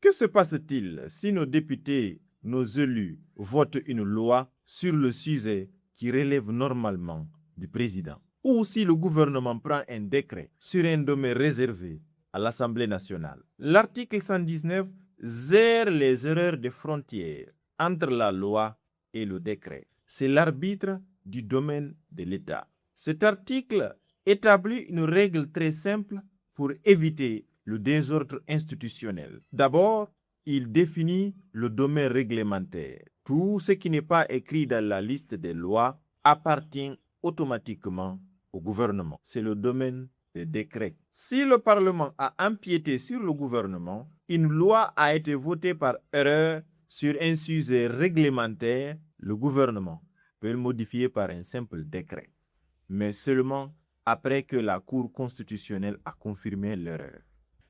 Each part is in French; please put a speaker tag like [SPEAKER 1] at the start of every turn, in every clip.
[SPEAKER 1] Que se passe-t-il si nos députés, nos élus votent une loi sur le sujet qui relève normalement du président? Ou si le gouvernement prend un décret sur un domaine réservé à l'Assemblée nationale? L'article 119 gère les erreurs de frontières entre la loi et le décret. C'est l'arbitre du domaine de l'État. Cet article établit une règle très simple pour éviter le désordre institutionnel. D'abord, il définit le domaine réglementaire. Tout ce qui n'est pas écrit dans la liste des lois appartient automatiquement au gouvernement. C'est le domaine des décrets. Si le Parlement a empiété sur le gouvernement, une loi a été votée par erreur sur un sujet réglementaire, le gouvernement peut le modifier par un simple décret, mais seulement après que la Cour constitutionnelle a confirmé l'erreur.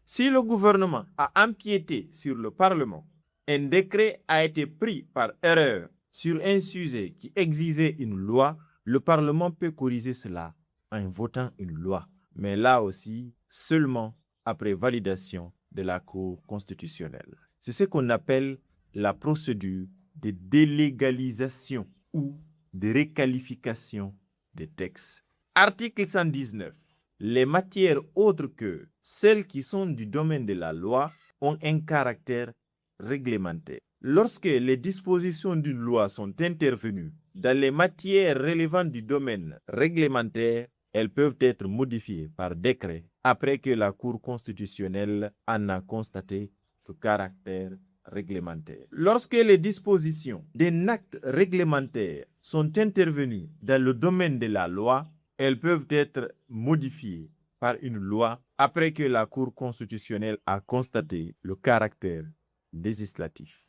[SPEAKER 1] Si le gouvernement a empiété sur le Parlement, un décret a été pris par erreur sur un sujet qui exigeait une loi, le Parlement peut corriger cela en votant une loi, mais là aussi seulement après validation de la Cour constitutionnelle. C'est ce qu'on appelle la procédure de délégalisation ou de réqualification des textes. Article 119. Les matières autres que celles qui sont du domaine de la loi ont un caractère réglementaire. Lorsque les dispositions d'une loi sont intervenues dans les matières relevantes du domaine réglementaire, elles peuvent être modifiées par décret après que la Cour constitutionnelle en a constaté le caractère réglementaire. Lorsque les dispositions d'un acte réglementaire sont intervenues dans le domaine de la loi, elles peuvent être modifiées par une loi après que la Cour constitutionnelle a constaté le caractère législatif.